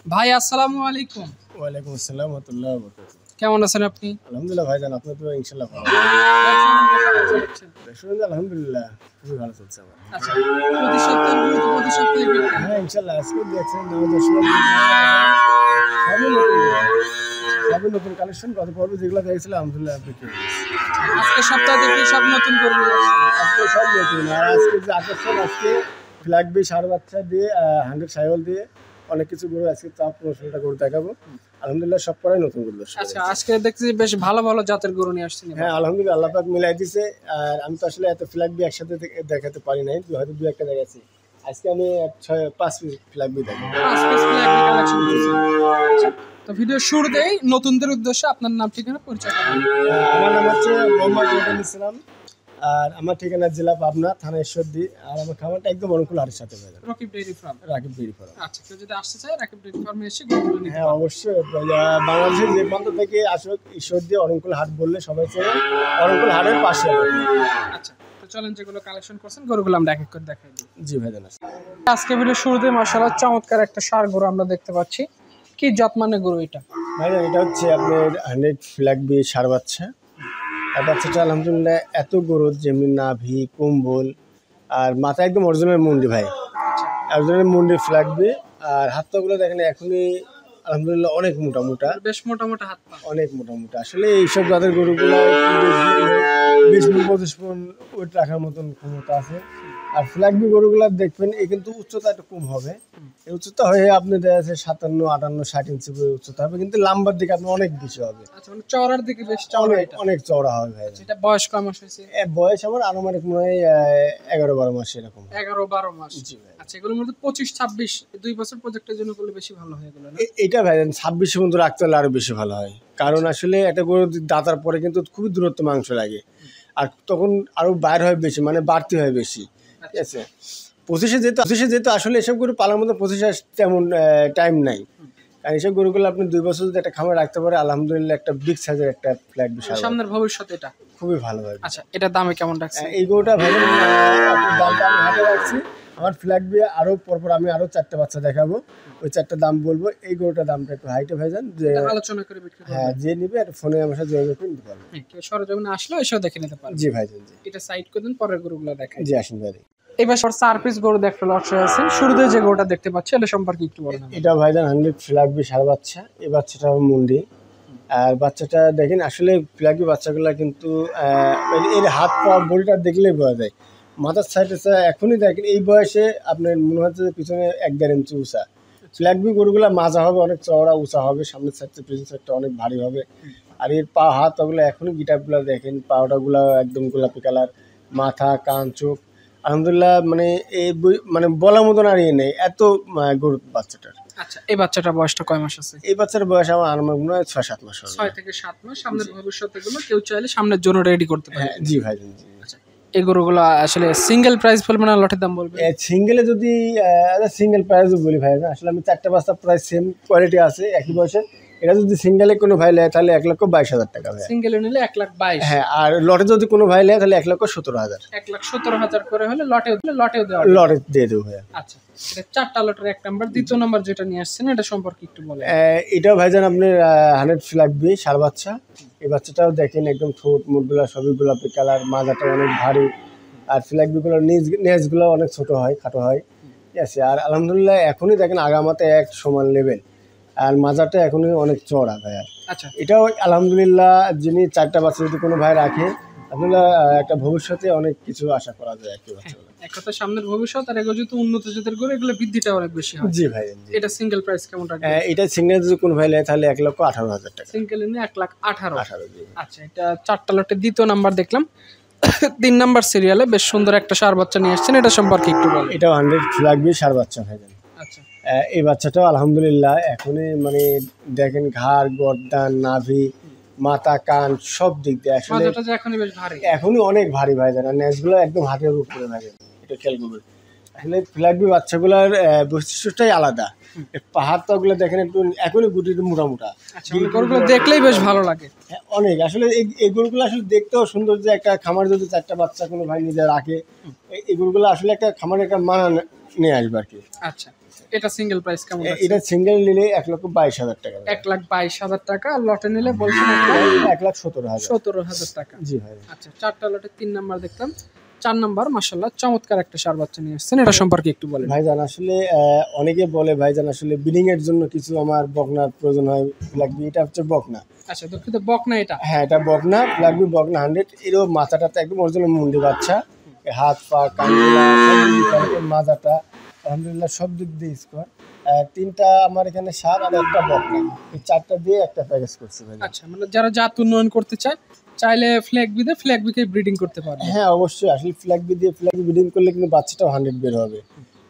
ভাই আসসালামু আলাইকুম। ওয়ালাইকুম আসসালাম ওয়া রাহমাতুল্লাহি ওয়া বারাকাতুহু। কেমন আছেন আপনি? আলহামদুলিল্লাহ ভাইজান, আপনি তো ইনশাআল্লাহ ভালো। রেস্টুরেন্ট আলহামদুলিল্লাহ খুবই ভালো চলছে আমার। আচ্ছা, প্রতি সপ্তাহে প্রতি সপ্তাহে বিক্রি? হ্যাঁ ইনশাআল্লাহ, আজকে দেখছেন সবই নতুন কালেকশন, গত পর্বে যেগুলো দেখছিলাম আলহামদুলিল্লাহ বিক্রি হয়ে গেছে। আজকে সপ্তাহ থেকে সব নতুন করে নিয়ে আসছেন? আজকে সব নতুন। আর আজকে যে আকর্ষণ, আজকে ফ্ল্যাগ বি সার বাচ্চা দিয়ে 100 সাইওয়াল দিয়ে অনেক কিছু গরু আজকে চাপ প্রশ্নটা করে দেখাবো। আলহামদুলিল্লাহ সব করাই নতুন গরু। আচ্ছা, আজকে দেখছি বেশ ভালো ভালো জাতের গরু নিয়ে আসছেন। হ্যাঁ আলহামদুলিল্লাহ, আল্লাহ পাক মিলাই দিছে। আর আমি তো আসলে এত ফ্ল্যাগ বি একসাথে দেখাতে পারি নাই, হয়তো দু একটা দেখাচ্ছি। আজকে আমি 5 পিস ফ্ল্যাগ বি দেখাবো। 5 পিস ফ্ল্যাগ কালেকশন করছেন। আচ্ছা, তো ভিডিও শুরুতেই নতুনদের উদ্দেশ্যে আপনার নাম ঠিকানা পরিচয় করুন। আমার নাম হচ্ছে মোহাম্মদ রবিউল ইসলাম, আর আমার ঠিকানা জেলা পাবনা, থানা ঈশ্বরদী। আর আমার খামারটা একদম অনুকূল হাটের সাথে হয়ে যাবে। Rakib dairy farm. Rakib dairy farm. আচ্ছা, কেউ যদি আসতে চায় রাকিব ডেইরি ফার্মে এসে গরুগুলো নিতে হ্যাঁ অবশ্যই, বাংলাদেশের যে প্রান্ত থেকে আসুক ঈশ্বরদী অনুকূল হাট বললে সবাই চেনে, অনুকূল হাটের পাশে। আচ্ছা, তো চলেন যেগুলো কালেকশন করছেন গরুগুলো আমরা এক এক করে দেখাই দিই। জি ভাইজান। আজকে ভিডিও শুরুতে মাশাআল্লাহ চমৎকার একটা ষাঁড় গরু আমরা দেখতে পাচ্ছি। কি জাত মানে গরু এটা? ভাইজান এটা হচ্ছে আপনার 100 ফ্ল্যাগ বি সার বাচ্চা। আর বাচ্চাটা আলহামদুলিল্লাহ এত গরুর, যেমনি নাভি, কম্বল আর মাথা একদম অরিজিনাল মুন্ডি ভাই, অরিজিনাল মুন্ডি ফ্ল্যাগ বি। আর হাত পাগুলো দেখেন এখনই আলহামদুলিল্লাহ অনেক মোটা মোটা, বেশ মোটা মোটা হাত পা, অনেক মোটা মোটা। আসলে এইসব জাতের গরুগুলো 20-25 মণ ওয়েট রাখার মতন ক্ষমতা আছে। আর ফ্ল্যাগ বি গরুগুলো দেখবেন এই কিন্তু উচ্চতা একটু কম হবে। এই উচ্চতা হয়ে আপনি দেখা যাচ্ছে 57, 58, 60 ইঞ্চি উচ্চতা হবে, কিন্তু লাম্বার দিকে আপনার অনেক বেশি হবে। আচ্ছা, মানে চওড়ার দিকে বেশ চওড়া এটা। অনেক চওড়া হবে ভাই। এটা বয়স কয় মাস হয়েছে? বয়স আমার আনুমানিক মনে হয় 11-12 মাস এরকম। 11-12 মাস। আচ্ছা, এগুলোর মধ্যে 25-26 2 বছর প্রজেক্টের জন্য করলে বেশি ভালো হয় এগুলো না? এটা ভাই 26 পর্যন্ত রাখতে হলে আরো বেশি ভালো হয়, কারণ আসলে একটা গরু দাঁতার পরে কিন্তু খুবই দূরত্ব মাংস লাগে, আর তখন আরো বাইর হয় বেশি, মানে বাড়তি হয় বেশি। ঠিক আছে, 25-এ যেহেতু আসলে এসব গরু পালার মতো 25-এ তেমন টাইম নাই। আর এইসব গরুগুলো আপনি 2 বছর যদি একটা খামার রাখতে পারে আলহামদুলিল্লাহ একটা বিগ সাইজের একটা ফ্ল্যাগ বিশাল সামনের ভবিষ্যৎ এটা খুবই ভালো হয়। আচ্ছা, এটা দামে কেমন রাখছেন? এই গরুটা ভাই দামটা আমি হাতে রাখছি। আমার ফ্ল্যাগ বি আরো পরপর আমি আরো 4টা বাচ্চা দেখাবো, ওই 4টা দাম বলবো। এই গরুটার দামটা একটু হাইটে ভাইজান, যে আলোচনা করে বিক্রি করবেন। হ্যাঁ যে নিবে একটা ফোনে আমার সাথে যোগাযোগ করে নিতে পারবে। কেউ সরজমিনে আসলে এসেও দেখে নিতে পারবে। জি ভাইজান জি। এটা সাইড করে দিন, পরের গরুগুলো দেখাই। জি আসুন ভাই। এবার 4 পিস গরু দেখতে লক্ষ্য আছে। শুরুতে যে গরুটা দেখতে পাচ্ছি এটা সম্পর্কে একটু বলেন। এটা ভাইজান 100 ফ্ল্যাগ বি সার বাচ্চা। এই বাচ্চাটা মুন্ডি। আর বাচ্চাটা দেখেন আসলে ফ্ল্যাগ বি বাচ্চাগুলা কিন্তু এর হাত পা বডিটা দেখলেই বোঝা যায়। মাথার সাইডে এখনই দেখেন এই বয়সে আপনার মনে হচ্ছে যে পিছনে 1-1.5 ইঞ্চি উঁচা। ফ্ল্যাগ বি গরুগুলা মাজা হবে, অনেক চওড়া উঁচা হবে, সামনের সাইডটা পিছনের সাইডটা অনেক ভারী হবে। আর এর পা হাত পাগুলো এখনই গিটারগুলো দেখেন, পাউডারগুলো একদম গোলাপি কালার, মাথা কান চোখ আলহামদুলিল্লাহ মানে এই মানে বলার মতন আর নেই এত গরু বাচ্চাটার। আচ্ছা, এই বাচ্চাটার বয়সটা কয় মাস আছে? এই বাচ্চার বয়স আমার আমার মনে হয় 6-7 মাস হবে। 6 থেকে 7 মাস। সামনের ভবিষ্যতে গুলো কেউ চাইলে সামনের জন্য রেডি করতে পারে। হ্যাঁ জি ভাই জি। আচ্ছা, এই গরুগুলো আসলে সিঙ্গেল প্রাইস বলবো না লটের দাম বলবো? সিঙ্গেলে যদি সিঙ্গেল প্রাইসও বলি ভাই, আসলে আমি 4টা বাচ্চা প্রায় সেম কোয়ালিটি আছে একই বয়সে। এটা যদি সিঙ্গেলে কোনো ভাই নেয় তাহলে 1,22,000 টাকা ভাই। সিঙ্গেলে নিলে 1,22,000। হ্যাঁ, আর লটে যদি কোনো ভাই নেয় তাহলে 1,17,000। 1,17,000 করে হলে লটে দেওয়া লটে দিয়ে দেবো ভাই। আচ্ছা, এটা 4টা লটের 1 নাম্বার। দ্বিতীয় নাম্বার যেটা নিয়ে আসছেন এটা সম্পর্কে একটু বলেন। এটাও ভাইজান আপনার 100 ফ্ল্যাগ বি সার বাচ্চা। এই বাচ্চাটাও দেখেন একদম ঠোঁট মুটগুলো সবই গোলাপি কালার, মাজাটা অনেক ভারী। আর ফ্ল্যাগ বিগুলোর নেজগুলো অনেক ছোট হয়, খাটো হয়। ঠিক আছে, আর আলহামদুলিল্লাহ এখনই দেখেন আগামাতে এক সমান লেভেল, আর মাজাটা এখনই অনেক চড়া ভাই। আচ্ছা, এটাও আলহামদুলিল্লাহ যিনি 4টা বাচ্চা যদি কোনো ভাই রাখে আপনারা একটা ভবিষ্যতে অনেক কিছু আশা করা যায় একটি বাচ্চাগুলো। এক কথা সামনের ভবিষ্যৎ, আর এগুলো যদি উন্নত জাতের গরু এগুলো বৃদ্ধিটা অনেক বেশি হয়। জি ভাই জি। এটা সিঙ্গেল প্রাইস কেমন রাখবেন? এটা সিঙ্গেল যদি কোনো ভাই নেয় তাহলে 1,18,000 টাকা। সিঙ্গেল নিয়ে 1,18,000। 18 জি। আচ্ছা, এটা 4টা লটের দ্বিতীয় নাম্বার দেখলাম। 3 নাম্বার সিরিয়ালে বেশ সুন্দর একটা ষাঁড় বাচ্চা নিয়ে আসছেন, এটা সম্পর্কে একটু বলেন। এটাও 100 ফ্ল্যাগ বি ষাঁড় বাচ্চা ভাইজান। আচ্ছা, এই বাচ্চাটাও আলহামদুলিল্লাহ এখনই মানে দেখেন ঘাড় গর্দান নাভি মাথা কান সব দিক দিয়ে আসলে মাথাটা যে এখনই বেশ ভারী, এখনই অনেক ভারী ভাইজান। আর নেজগুলো একদম হাতের উপরে ভাইজান, এটা খেয়াল করবেন। আসলে ফ্ল্যাগ বি বাচ্চাগুলোর বৈশিষ্ট্যটাই আলাদা। পাহাড় পাগুলো দেখেন একটু এখনই গুটিতে মোটা মোটা। আচ্ছা, গরুগুলো দেখলেই বেশ ভালো লাগে অনেক। আসলে এই গরুগুলো আসলে দেখতেও সুন্দর, যে একটা খামার যদি 4টা বাচ্চা কোনো ভাই নিজে রাখে এই গরুগুলো আসলে একটা খামারে একটা মানা নিয়ে আসবে আর কি। আচ্ছা, স্যার। এটা সিঙ্গেল প্রাইস কেমন আছে? এটা সিঙ্গেল নিলে 1,22,000 টাকা। 1,22,000 টাকা। আর লটে নিলে বলছেন 1,17,000। 17,000 টাকা। জি ভাই। আচ্ছা, 4টা লটে 3 নাম্বার দেখলাম। 4 নাম্বার মাশাআল্লাহ চমৎকার একটা ষাঁড় বাচ্চা নিয়ে আসছেন, এটা সম্পর্কে একটু বলেন। ভাইজান আসলে অনেকে বলে ভাইজান আসলে ব্রিডিং এর জন্য কিছু আমার বকনার প্রয়োজন হয় লাগবে, এটা হচ্ছে বকনা। আচ্ছা, দুঃখিত, বকনা এটা? হ্যাঁ, এটা বকনা লাগবে, বকনা 100। এরও মাথাটাতে একদম অরিজিনাল মুন্ডি বাচ্চা, হাত পা কানগুলা সব দিক দিয়ে, মাথাটা আলহামদুলিল্লাহ সব দিক দিয়ে স্কোয়ার। 3টা আমার এখানে ষাঁড় আর একটা বকনা, এই 4টা দিয়ে একটা প্যাকেজ করছি ভাই। আচ্ছা, মানে যারা জাত উন্নয়ন করতে চায় চাইলে ফ্ল্যাগ বিদে ফ্ল্যাগ বিকে ব্রিডিং করতে পারবে। হ্যাঁ অবশ্যই, আসলে ফ্ল্যাগ বি দিয়ে ফ্ল্যাগ ব্রিডিং করলে কিন্তু বাচ্চাটাও 100 বের হবে।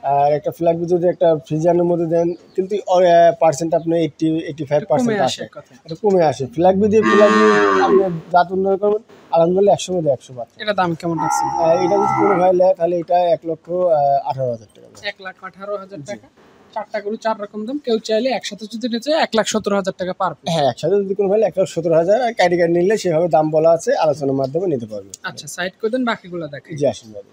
আর একটা ফ্ল্যাগ বি যদি একটা ফ্রিজারের মধ্যে দেন কিন্তু পার্সেন্ট আপনার 80-85% আসে, এটা কমে আসে। ফ্ল্যাগ বি দিয়ে ফ্ল্যাগ বি আপনি জাত উন্নয়ন করবেন আলহামদুলিল্লাহ 100 মধ্যে 100 বাচ্চা। এটা দাম কেমন আছে? এটা যদি কোনো ভাই নেয় তাহলে এটা 1,18,000 টাকা। 1,18,000 টাকা। 4টা গরু 4 রকম দাম, কেউ চাইলে একসাথে যদি নিতে চায় 1,17,000 টাকা পার পিস। হ্যাঁ, একসাথে যদি কোনো ভাই 1,17,000 আর ক্যাটেগরি নিলে সেভাবে দাম বলা আছে, আলোচনার মাধ্যমে নিতে পারবে। আচ্ছা, সাইড করে দেন, বাকিগুলো দেখেন। জি আসুন ভাই।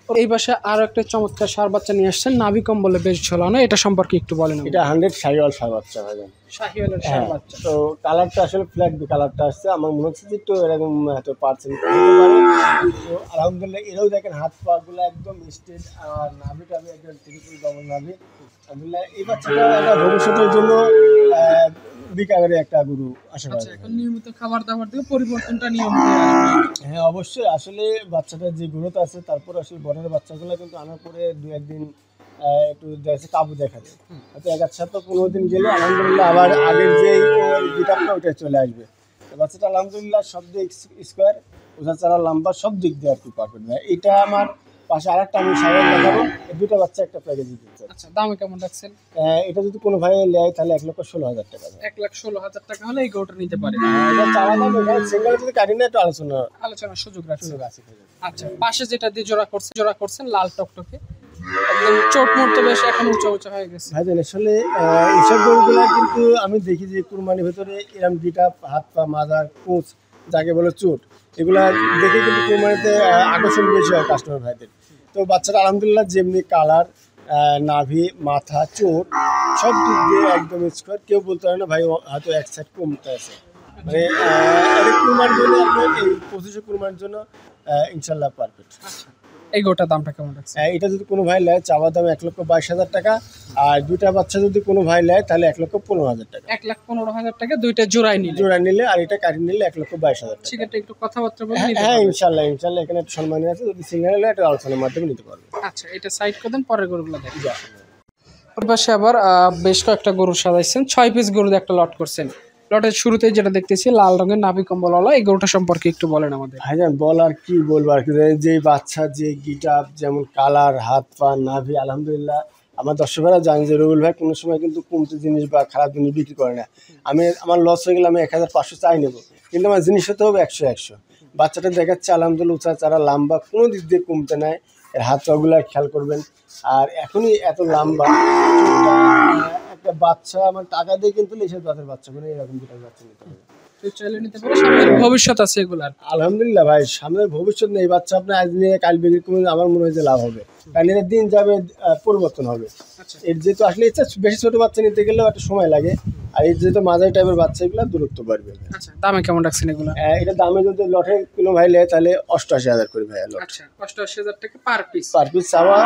এই পাশে আরো একটা চমৎকার ষাঁড় বাচ্চা নিয়ে আসছেন, নাভি কম্বলে বেশ ঝোলানো, এটা সম্পর্কে একটু বলেন। এটা 100 শাহিওয়াল ষাঁড় বাচ্চা ভাইজান। শাহিওয়ালের হ্যাঁ, ষাঁড় বাচ্চা। তো কালারটা আসলে ফ্ল্যাগ বি কালারটা আসছে, আমার মনে হচ্ছে যে একটু এরকম এত পার্সেন্ট হতে পারে। তো আলহামদুলিল্লাহ এরাও দেখেন হাত পা গুলো একদম স্ট্রেট, আর নাভি টাভি একদম ট্রিপল ডবল নাভি। আলহামদুলিল্লাহ এই বাচ্চাটা একটা ভবিষ্যতের জন্য বিকারের একটা গরু আশা করা আচ্ছা, যায়। এখন নিয়মিত খাবার দাবার দিয়ে পরিবর্তনটা নিয়মিত আসবে। হ্যাঁ অবশ্যই, আসলে বাচ্চাটার যে গ্রোথ আছে, তারপর আসলে বড়ের বাচ্চাগুলো কিন্তু আনার পরে 2-1 দিন একটু দেখছে কাবু দেখাবে, হয়তো 1 সপ্তাহ 15 দিন গেলে আলহামদুলিল্লাহ আবার আগের যে গিটারটা ওটা চলে আসবে। তো বাচ্চাটা আলহামদুলিল্লাহ সব দিক স্কোয়ার, ওঝা চারা লম্বা সব দিক দিয়ে আর কি পারফেক্ট ভাই। এটা আমার পাশে আরেকটা আমি সাইকেল দেখাবো, এই 2টা বাচ্চা একটা প্যাকেজ দিচ্ছে। আচ্ছা, দামে কেমন রাখছেন? এটা যদি কোনো ভাই নেয় তাহলে 1,16,000 টাকা। 1,16,000 টাকা হলে এই গরুটা নিতে পারে। এটা চাওয়া দাম, এটা সিঙ্গেল যদি কাটি না একটু আলোচনার সুযোগ রাখছে। আছে। আচ্ছা, পাশে যেটা দিয়ে জোড়া করছেন লাল টকটকে, একদম চোট মোট তো বেশ এখন উঁচা হয়ে গেছে। ভাইজান আসলে এইসব গরুগুলা কিন্তু আমি দেখি যে কুরবানির ভেতরে এরম গিটাপ হাত পা মাজার কোচ যাকে বলে চোট, এগুলা দেখে কিন্তু কুরবানিতে আকর্ষণ বেশি হয় কাস্টমার ভাইদের। তো বাচ্চাটা আলহামদুলিল্লাহ যেমনি কালার, নাভি, মাথা, চোট সব দিক দিয়ে একদম স্কোয়ার, কেউ বলতে পারে না ভাই হয়তো এক সাইড কমতে আছে। মানে এটা কুরবানির জন্য আপনার এই 25 কুরবানির জন্য ইনশাল্লাহ পারফেক্ট। আচ্ছা, এই গরুটার দামটা কেমন রাখছে? এটা যদি কোনো ভাই নেয় চাওয়া দাম 1,22,000 টাকা, আর 2টা বাচ্চা যদি কোনো ভাই নেয় তাহলে 1,15,000 টাকা। 1,15,000 টাকা 2টা জোড়ায় নিলে। জোড়া নিলে আর এটা কাটি নিলে 1,22,000 টাকা। সেক্ষেত্রে একটু কথাবার্তা বলে নিতে হ্যাঁ পারবেন। ইনশাল্লাহ এখানে একটা সম্মানী আছে, যদি সিঙ্গেল হলে একটা আলোচনার মাধ্যমে নিতে পারবে। আচ্ছা, এটা সাইড করে দেন, পরের গরুগুলো দেখি। ওর পাশে আবার বেশ কয়েকটা গরু সাজাইছেন, 6 পিস গরু দিয়ে একটা লট করছেন। লটের শুরুতেই যেটা দেখতেছি লাল রঙের নাভি কম্বলওয়ালা, এই গরুটা সম্পর্কে একটু বলেন আমাদের। ভাইজান বল আর কি বলবো আর কি, যে বাচ্চা যে গিটাপ যেমন কালার হাত পা নাভি আলহামদুলিল্লাহ আমার দর্শকেরা জানেন যে রবিউল ভাই কোনো সময় কিন্তু কমতে জিনিস বা খারাপ জিনিস বিক্রি করে না। আমার লস হয়ে গেলে আমি 1,500 চাই নেবো, কিন্তু আমার জিনিস হতে হবে 100। বাচ্চাটা দেখাচ্ছে আলহামদুলিল্লাহ উঁচা চারা লম্বা, কোনো দিক দিয়ে কমতে নাই, এর হাত পাগুলো খেয়াল করবেন। আর এখনই এত লম্বা একটা বাচ্চা আমার টাকা দিয়ে কিন্তু এসব জাতের বাচ্চা করে এরকম গিটার বাচ্চা নিতে হবে। চাইলে নিতে পারে, সামনের ভবিষ্যৎ আছে এগুলার। আলহামদুলিল্লাহ ভাই সামনের ভবিষ্যৎ নেই, বাচ্চা আপনি আজ নিয়ে কাল বিক্রি করলে আমার মনে হয় যে লাভ হবে, কারণ এর দিন যাবে পরিবর্তন হবে। আচ্ছা, এর যেহেতু আসলে ইচ্ছা বেশি ছোট বাচ্চা নিতে গেলেও একটা সময় লাগে, আর এর যেহেতু মাঝারি টাইপের বাচ্চা এগুলো দূরত্ব বাড়বে। আচ্ছা, দামে কেমন রাখছেন এগুলা? এটা দামে যদি লটে কোনো ভাই নেয় তাহলে 88,000 করে ভাই লট। আচ্ছা, 88,000 টাকা পার পিস। পার পিস চাওয়া,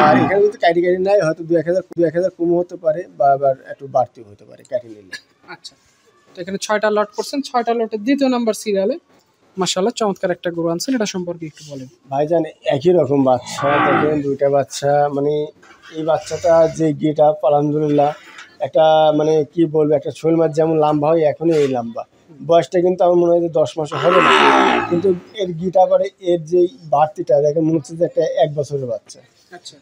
আর এখানে যদি কাটি নেয় হয়তো 2-1,000 কমও হতে পারে বা আবার একটু বাড়তিও হতে পারে কাটি নিলে। আচ্ছা, তো এখানে 6টা লট করছেন, 6টা লটের 2য় নাম্বার সিরিয়ালে মাশাআল্লাহ চমৎকার একটা গরু আনছেন, এটা সম্পর্কে একটু বলেন। ভাইজান একই রকম বাচ্চা দেখেন, 2টা বাচ্চা, মানে এই বাচ্চাটা যে গেট আপ আলহামদুলিল্লাহ একটা মানে কি বলবো, একটা শোল মাছ যেমন লম্বা হয় এখনই এই লম্বা, বয়সটা কিন্তু আমার মনে হয় যে 10 মাস হবে না, কিন্তু এর গিট আবার এর যে বাড়তিটা দেখে মনে হচ্ছে যে একটা 1 বছরের বাচ্চা। আচ্ছা,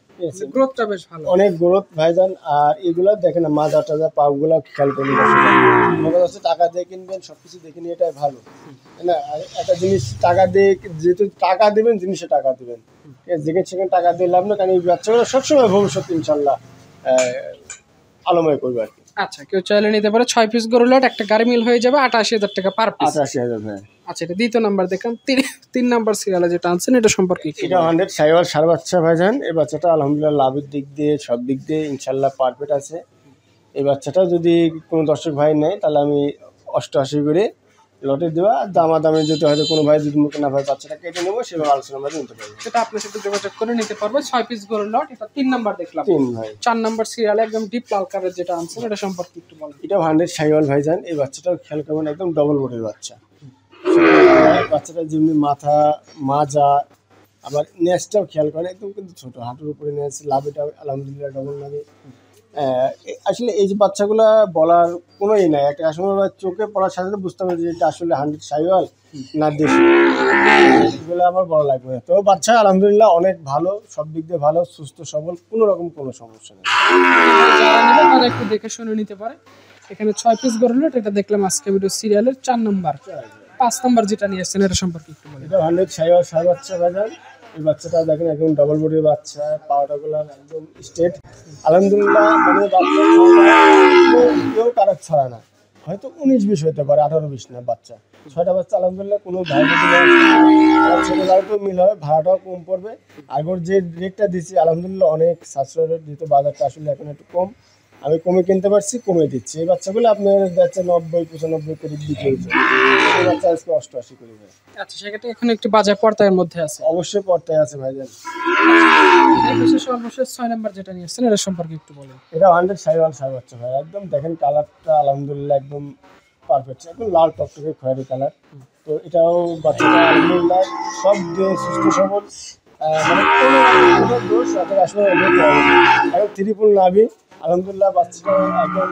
গ্রোথটা বেশ ভালো, অনেক গ্রোথ ভাইজান। আর এগুলো দেখেন না মাজা টাজা পাগুলো খেয়াল করুন, মনে হচ্ছে টাকা দিয়ে কিনবেন সবকিছু দেখে নিয়ে এটাই ভালো, তাই না? আর একটা জিনিস টাকা দিয়ে যেহেতু টাকা দেবেন জিনিসে টাকা দেবেন, যেখানে সেখানে টাকা দিয়ে লাভ না, কারণ এই বাচ্চাগুলো সবসময় ভবিষ্যৎ ইনশাল্লাহ আলোময় করবে আর কি। আচ্ছা, কেউ চাইলে নিতে পারে 6 পিস গরুর লট, একটা গাড়ি মিল হয়ে যাবে 88,000 টাকা পার পিস। 88,000 ভাই। আচ্ছা, এটা দ্বিতীয় নাম্বার দেখলাম। তিন নাম্বার সিরিয়ালে যেটা আনছেন এটা সম্পর্কে একটু এটা 100 সাইওয়াল সার বাচ্চা ভাইজান। এই বাচ্চাটা আলহামদুলিল্লাহ লাভের দিক দিয়ে সব দিক দিয়ে ইনশাল্লাহ পারফেক্ট আছে। এই বাচ্চাটা যদি কোনো দর্শক ভাই নেয় তাহলে আমি 88 করে লটে দেওয়া, দামাদামি যদি হয়তো কোনো ভাই যদি মুখে না ভাই বাচ্চাটা কেটে নেবো সেভাবে আলোচনা আমরা নিতে পারবো। সেটা আপনার সাথে যোগাযোগ করে নিতে পারবে। 6 পিস গরুর লট, এটা 3 নাম্বার দেখলাম। 3 ভাই। 4 নাম্বার সিরিয়ালে একদম ডিপ লাল কালার যেটা আনছেন এটা সম্পর্কে একটু বলেন। এটা 100 সাইওয়াল ভাইজান। এই বাচ্চাটাও খেয়াল করবেন, একদম ডবল বডির বাচ্চা। বাচ্চাটা যেমনি মাথা মাজা আবার নেজটাও খেয়াল করে, একদম কিন্তু ছোট, হাঁটুর উপরে নেজ, লাভিটা আলহামদুলিল্লাহ ডবল লাগে। আসলে এই যে বাচ্চাগুলা বলার কোনোই নাই, একটা আসলে চোখে পড়ার সাথে সাথে বুঝতে হবে যে এটা আসলে 100 সাইওয়াল না দেশি, এগুলো আমার বলা লাগবে। তো বাচ্চা আলহামদুলিল্লাহ অনেক ভালো, সব দিক দিয়ে ভালো, সুস্থ সবল, কোনো রকম কোনো সমস্যা নেই। যারা নেবে তারা একটু দেখে শুনে নিতে পারে। এখানে 6 পিস গরুর লট, এটা দেখলাম আজকে ভিডিও সিরিয়ালের 4 নাম্বার। 5 নাম্বার যেটা নিয়ে এসেছেন এটা সম্পর্কে একটু বলেন। এটা 100 সাইওয়াল সার বাচ্চা বাজার। এই বাচ্চাটা দেখেন একদম ডবল বডির বাচ্চা, পাওয়াটাগুলো একদম স্ট্রেট আলহামদুলিল্লাহ। মানে বাচ্চা কেউ কারাক ছড়া না, হয়তো 19-20 হতে পারে, 18-20 না বাচ্চা। 6টা বাচ্চা আলহামদুলিল্লাহ কোনো ভাই ছোটো গাড়িতেও মিল হবে, ভাড়াটাও কম পড়বে। আগর যে রেটটা দিচ্ছি আলহামদুলিল্লাহ অনেক সাশ্রয় রেট দিতে, বাজারটা আসলে এখন একটু কম, আমি কমে কিনতে পারছি, কমে দিচ্ছি। এই বাচ্চাগুলো আপনার যাচ্ছে 90-95 করে বিক্রি হয়েছে, এই বাচ্চা আজকে 88 করে যায়। আচ্ছা, সেক্ষেত্রে এখন একটু বাজার পর্তায়ের মধ্যে আছে। অবশ্যই পর্তায় আছে ভাইজান। সর্বশেষ 6 নাম্বার যেটা নিয়ে এসেছেন এটা সম্পর্কে একটু বলেন। এটা 100 সাইওয়াল সার বাচ্চা ভাই। একদম দেখেন কালারটা আলহামদুলিল্লাহ একদম পারফেক্ট, একদম লাল টকটকে খয়েরি কালার। তো এটাও বাচ্চাটা আলহামদুলিল্লাহ সব দিয়ে সুস্থ সবল, মানে কোনো দোষ তাদের আসলে দেখতে হবে না। একদম ত্রিপুল নাভি আলহামদুলিল্লাহ। বাচ্চাটা একদম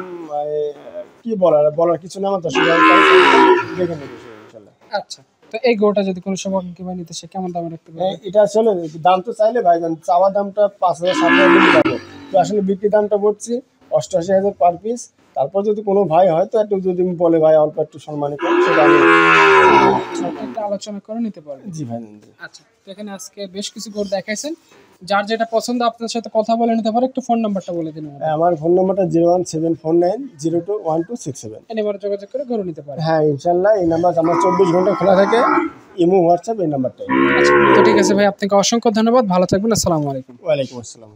কি বলার কিছু না, আমার দর্শক দেখে নেবে ইনশাল্লাহ। আচ্ছা, তো এই গরুটা যদি কোনো সময় কিংবা নিতে সে কেমন দামে রাখতে পারবে? এটা আসলে দাম তো চাইলে ভাইজান চাওয়া দামটা 5,000-7,000 দিতে পারবো, তো আসলে বিক্রি দামটা পড়ছি 88,000 পার পিস। তারপর যদি কোনো ভাই হয় তো একটু যদি বলে ভাই অল্প একটু সম্মানী করে, সেটা আমি একটা আলোচনা করে নিতে পারবে। জি ভাই। আচ্ছা, তো এখানে আজকে বেশ কিছু গরু দেখাইছেন, যার যেটা পছন্দ আপনার সাথে কথা বলে নিতে পারে। একটু ফোন নাম্বারটা বলে দিন। আমার ফোন নাম্বারটা 01749021267। এই নাম্বারে যোগাযোগ করে গরু নিতে পারে। হ্যাঁ ইনশাল্লাহ, এই নাম্বার আমার 24 ঘন্টা খোলা থাকে, ইমো হোয়াটসঅ্যাপ এই নাম্বারটাই। আচ্ছা, তো ঠিক আছে ভাই, আপনাকে অসংখ্য ধন্যবাদ, ভালো থাকবেন, আসসালামু আলাইকুম। ওয়ালাইকুম আসসালাম।